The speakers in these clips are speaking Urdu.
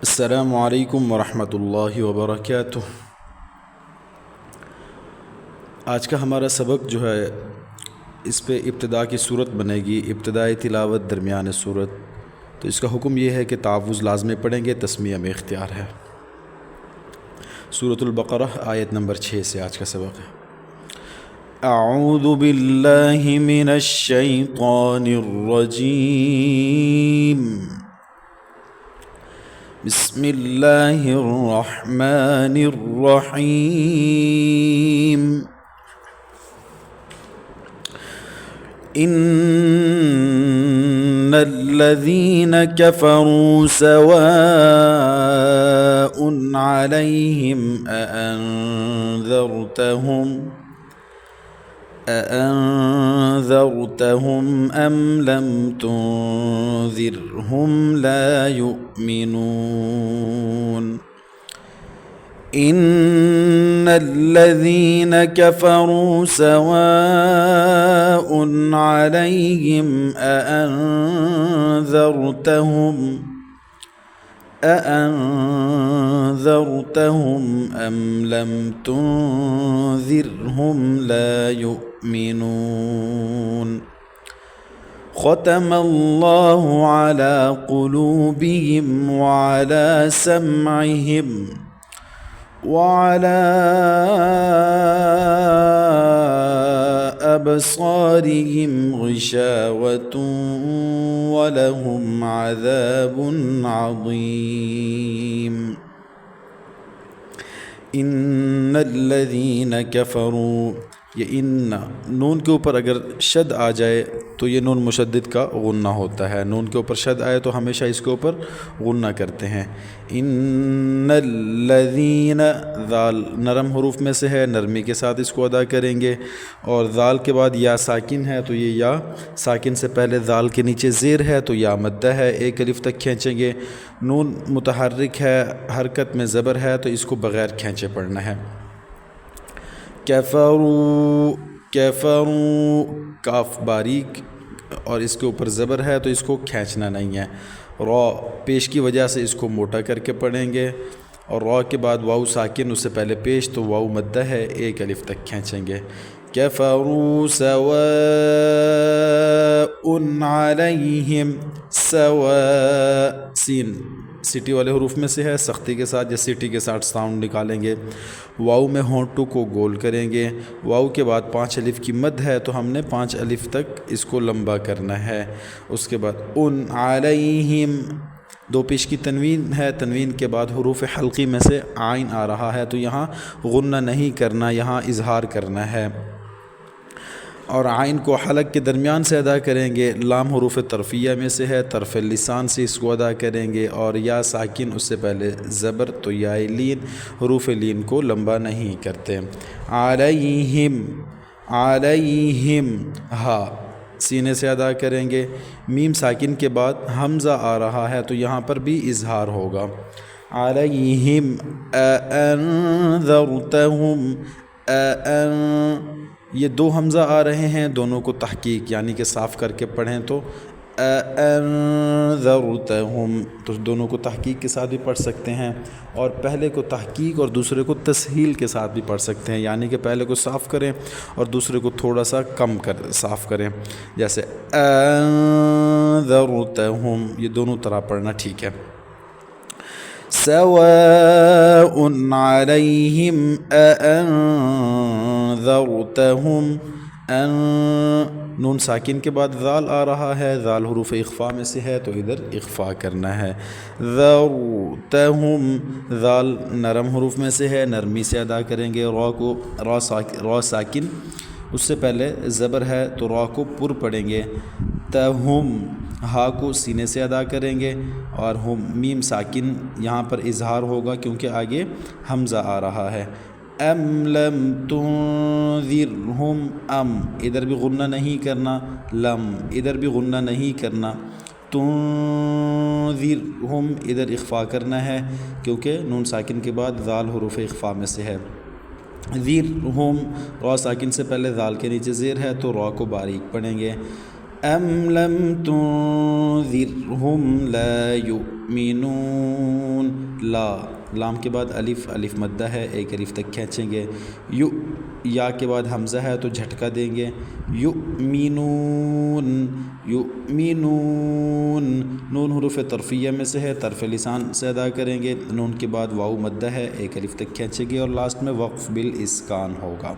السلام علیکم ورحمۃ اللہ وبرکاتہ۔ آج کا ہمارا سبق جو ہے اس پہ ابتدا کی صورت بنے گی، ابتدائی تلاوت درمیان صورت۔ تو اس کا حکم یہ ہے کہ تعوذ لازمی پڑھیں گے، تسمیہ میں اختیار ہے۔ سورۃ البقرہ آیت نمبر 6 سے آج کا سبق ہے۔ اعوذ باللہ من الشیطان الرجیم، بسم اللہ الرحمن الرحیم۔ ان الذین کفروا سواء علیہم أأنذرتهم أم لم تنذرهم لا يؤمنون۔ إن الذين كفروا سواء عليهم أأنذرتهم أم لم تنذرهم لا يؤمنون۔ ختم الله على قلوبهم وعلى سمعهم وعلى أبصارهم غشاوة ولهم عذاب عظيم۔ ان الذين كفروا، یہ ان نون کے اوپر اگر شد آ جائے تو یہ نون مشدد کا غنہ ہوتا ہے۔ نون کے اوپر شد آئے تو ہمیشہ اس کے اوپر غنہ کرتے ہیں۔ ان الذین، ذال نرم حروف میں سے ہے، نرمی کے ساتھ اس کو ادا کریں گے، اور ذال کے بعد یا ساکن ہے تو یہ یا ساکن سے پہلے ذال کے نیچے زیر ہے تو یا مدہ ہے، ایک الف تک کھینچیں گے۔ نون متحرک ہے، حرکت میں زبر ہے تو اس کو بغیر کھینچے پڑھنا ہے۔ کفروا، کاف باریک اور اس کے اوپر زبر ہے تو اس کو کھینچنا نہیں ہے۔ را پیش کی وجہ سے اس کو موٹا کر کے پڑھیں گے، اور را کے بعد واو ساکن اس سے پہلے پیش تو واو مدہ ہے، ایک الف تک کھینچیں گے۔ کفروا سواء علیہم، سواء، سین سٹی والے حروف میں سے ہے، سختی کے ساتھ یا سٹی کے ساتھ ساؤنڈ نکالیں گے۔ واو میں ہونٹوں کو گول کریں گے۔ واو کے بعد 5 الف کی مد ہے تو ہم نے 5 الف تک اس کو لمبا کرنا ہے۔ اس کے بعد ان علیہم، 2 پیش کی تنوین ہے، تنوین کے بعد حروف حلقی میں سے عین آ رہا ہے تو یہاں غنہ نہیں کرنا، یہاں اظہار کرنا ہے، اور عین کو حلق کے درمیان سے ادا کریں گے۔ لام حروف طرفیہ میں سے ہے، طرف لسان سے اس کو ادا کریں گے، اور یا ساکن اس سے پہلے زبر تو یا لین، حروف لین کو لمبا نہیں کرتے۔ علیہم، علیہم، ہا سینے سے ادا کریں گے۔ میم ساکن کے بعد حمزہ آ رہا ہے تو یہاں پر بھی اظہار ہوگا۔ علیہم أأنذرتهم، یہ 2 حمزہ آ رہے ہیں، دونوں کو تحقیق یعنی کہ صاف کر کے پڑھیں تو أأنذرتهم، تو دونوں کو تحقیق کے ساتھ بھی پڑھ سکتے ہیں، اور پہلے کو تحقیق اور دوسرے کو تسہیل کے ساتھ بھی پڑھ سکتے ہیں، یعنی کہ پہلے کو صاف کریں اور دوسرے کو تھوڑا سا کم صاف کریں، جیسے أنذرتهم، یہ دونوں طرح پڑھنا ٹھیک ہے۔ سواء علیہم أأنذرتهم، نون ساکن کے بعد ذال آ رہا ہے، ذال حروف اخفاء میں سے ہے تو ادھر اخفاء کرنا ہے۔ ذرتهم، ذال نرم حروف میں سے ہے، نرمی سے ادا کریں گے۔ را ساکن اس سے پہلے زبر ہے تو را کو پر پڑھیں گے۔ تہم، ہا کو سینے سے ادا کریں گے، اور ہم میم ساکن یہاں پر اظہار ہوگا کیونکہ آگے حمزہ آ رہا ہے۔ ام لم تنذرہم، ام ادھر بھی غنہ نہیں کرنا، لم ادھر بھی غنہ نہیں کرنا، تنذرہم ادھر اخفاء کرنا ہے کیونکہ نون ساکن کے بعد ذال حروف اخفاء میں سے ہے۔ ذرہم، را ساکن سے پہلے ذال کے نیچے زیر ہے تو را کو باریک پڑھیں گے۔ ام لم تنذرهم لا یؤمنون. لام کے بعد الف مدہ ہے، ایک الف تک کھینچیں گے. یا کے بعد حمزہ ہے تو جھٹکا دیں گے. یؤمنون نون حروف طرفیہ میں سے ہے، طرف لسان سے ادا کریں گے. نون کے بعد واو مدہ ہے، ایک الف تک کھینچیں گے اور لاسٹ میں وقف بالاسکان ہوگا.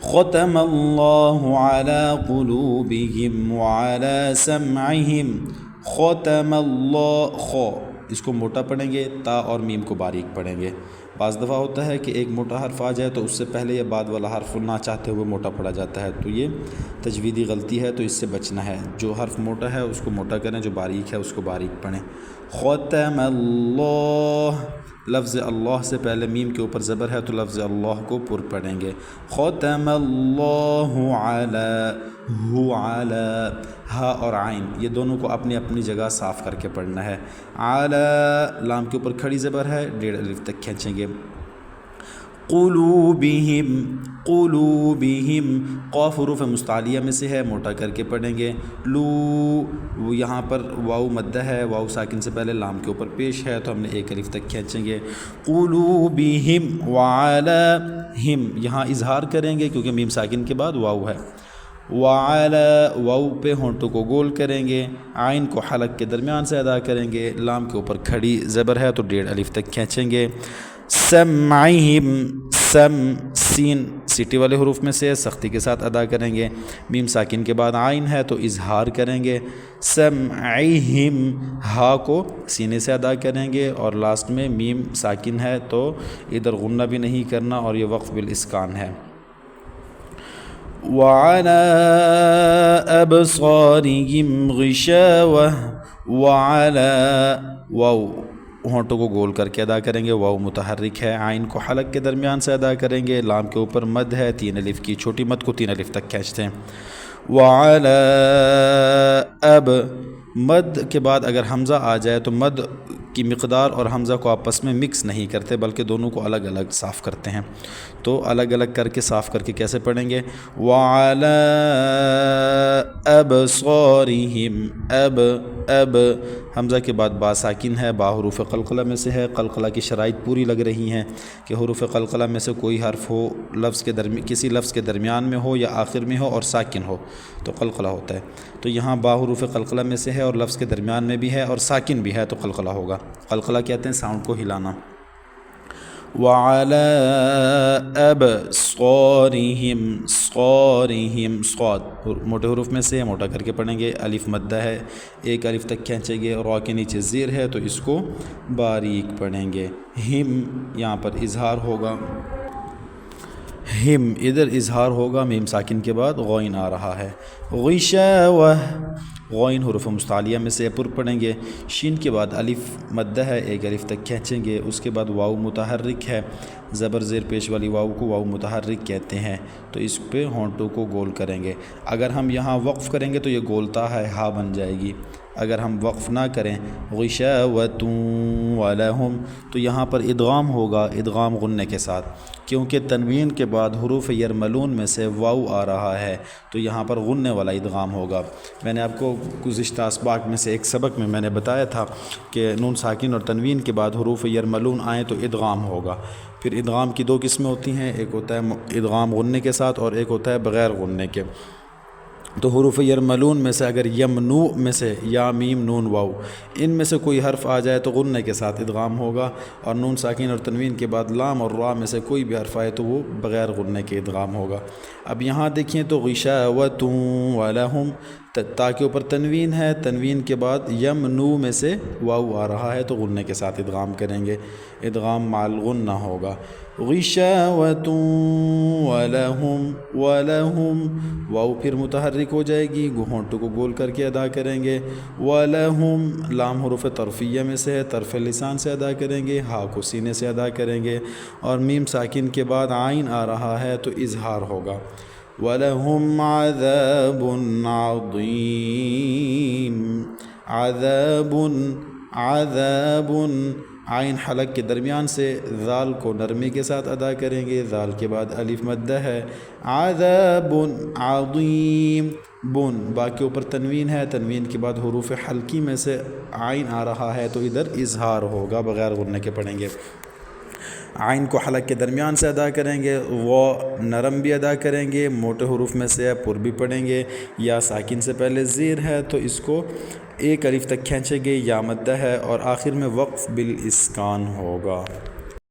ختم اللہ علی قلوبہم وعلی سمعہم. ختم اللہ، اس کو موٹا پڑھیں گے، تا اور میم کو باریک پڑھیں گے. بعض دفعہ ہوتا ہے کہ ایک موٹا حرف آ جائے تو اس سے پہلے یہ بعد والا حرف نہ چاہتے ہوئے موٹا پڑھا جاتا ہے، تو یہ تجویدی غلطی ہے، تو اس سے بچنا ہے. جو حرف موٹا ہے اس کو موٹا کریں، جو باریک ہے اس کو باریک پڑھیں. ختم اللہ، لفظ اللہ سے پہلے میم کے اوپر زبر ہے تو لفظ اللہ کو پر پڑھیں گے. ختم اللہ علی ہا اور عین، یہ دونوں کو اپنی اپنی جگہ صاف کر کے پڑھنا ہے. علی، لام کے اوپر کھڑی زبر ہے، 1.5 الف تک کھینچیں گے. قلوبہم، قاف حروف مستعلیہ میں سے ہے، موٹا کر کے پڑھیں گے. یہاں پر واو مدہ ہے، واو ساکن سے پہلے لام کے اوپر پیش ہے تو ہم نے 1 الف تک کھینچیں گے. قلوبہم وعلیہم، یہاں اظہار کریں گے کیونکہ میم ساکن کے بعد واو ہے. وعلی، واو پہ ہونٹوں کو گول کریں گے، عین کو حلق کے درمیان سے ادا کریں گے. لام کے اوپر کھڑی زبر ہے تو 1.5 الف تک کھینچیں گے. سمعہم، سین سیٹی والے حروف میں سے سختی کے ساتھ ادا کریں گے. میم ساکن کے بعد عین ہے تو اظہار کریں گے. سمعہم، ہا کو سینے سے ادا کریں گے اور لاسٹ میں میم ساکن ہے تو ادھر غنہ بھی نہیں کرنا اور یہ وقف بالاسکان ہے. وعلی ابصارہم غشاوہ. وعلی، واو ہونٹوں کو گول کر کے ادا کریں گے، واو متحرک ہے، عین کو حلق کے درمیان سے ادا کریں گے. لام کے اوپر مد ہے، 3 الف کی چھوٹی مد کو 3 الف تک کھینچتے ہیں. وعلی اب، مد کے بعد اگر حمزہ آ جائے تو مد کی مقدار اور حمزہ کو آپس میں مکس نہیں کرتے بلکہ دونوں کو الگ الگ صاف کرتے ہیں. تو الگ الگ کر کے صاف کر کے کیسے پڑھیں گے؟ وعلی ابصارہم، اب حمزہ کے بعد با ساکن ہے، با حروف قلقلہ میں سے ہے. قلقلہ کی شرائط پوری لگ رہی ہیں کہ حروف قلقلہ میں سے کوئی حرف ہو کسی لفظ کے درمیان میں ہو یا آخر میں ہو اور ساکن ہو تو قلقلہ ہوتا ہے. تو یہاں با حروف قلقلہ میں سے ہے اور لفظ کے درمیان میں بھی ہے اور ساکن بھی ہے تو قلقلہ ہوگا. قلقلہ کہتے ہیں ساؤنڈ کو ہلانا. وعلی ابصارہم، صاد موٹے حروف میں سے موٹا کر کے پڑھیں گے. الف مدہ ہے، 1 الف تک کھینچیں گے. را کے نیچے زیر ہے تو اس کو باریک پڑھیں گے. ہم، یہاں پر اظہار ہوگا، ہم ادھر اظہار ہوگا، میم ساکن کے بعد غین آ رہا ہے. غشاوہ، غین حروف مستعلیہ میں سے پر پڑھیں گے. شین کے بعد الف مدہ ہے، 1 الف تک کھینچیں گے. اس کے بعد واو متحرک ہے، زبر زیر پیش والی واو کو واو متحرک کہتے ہیں تو اس پہ ہونٹوں کو گول کریں گے. اگر ہم یہاں وقف کریں گے تو یہ گولتا ہے ہا بن جائے گی. اگر ہم وقف نہ کریں غشاوۃ ولہم تو یہاں پر ادغام ہوگا، ادغام غنے کے ساتھ، کیونکہ تنوین کے بعد حروف یرملون میں سے واو آ رہا ہے تو یہاں پر غننے والا ادغام ہوگا. میں نے آپ کو گزشتہ اسباق میں سے ایک سبق میں نے بتایا تھا کہ نون ساکن اور تنوین کے بعد حروف یرملون آئیں تو ادغام ہوگا. پھر ادغام کی 2 قسمیں ہوتی ہیں، ایک ہوتا ہے ادغام غننے کے ساتھ اور ایک ہوتا ہے بغیر غننے کے. تو حروف یرملون میں سے اگر یمنو میں سے یا میم نون واو ان میں سے کوئی حرف آ جائے تو غننے کے ساتھ ادغام ہوگا، اور نون ساکن اور تنوین کے بعد لام اور را میں سے کوئی بھی حرف آئے تو وہ بغیر غننے کے ادغام ہوگا. اب یہاں دیکھیں تو غشاوۃ ولہم، تا کے اوپر تنوین ہے، تنوین کے بعد یمنو میں سے واو آ رہا ہے تو غننے کے ساتھ ادغام کریں گے، ادغام مع الغنہ ہوگا. غشاوۃ ولہم، واو پھر متحرک ہو جائے گی، ہونٹوں کو گول کر کے ادا کریں گے. ولہم، لام حروف طرفیہ میں سے ہے، طرف لسان سے ادا کریں گے، ہا کو سینے سے ادا کریں گے، اور میم ساکن کے بعد عین آ رہا ہے تو اظہار ہوگا. وَلَهُمْ عَذَابٌ عَظِيمٌ، عذاب عین حلق کے درمیان سے ذال کو نرمی کے ساتھ ادا کریں گے، ذال کے بعد الف مدہ ہے، عذاب عظیم، بن با کے اوپر تنوین ہے، تنوین کے بعد حروف حلقی میں سے عین آ رہا ہے تو ادھر اظہار ہوگا، بغیر غنہ کے پڑھیں گے۔ عین کو حلق کے درمیان سے ادا کریں گے، وہ نرم بھی ادا کریں گے، موٹے حروف میں سے ہے، پر بھی پڑھیں گے، یا ساکن سے پہلے زیر ہے تو اس کو ایک الف تک کھینچیں گے، یا مدہ ہے، اور آخر میں وقف بالاسکان ہوگا۔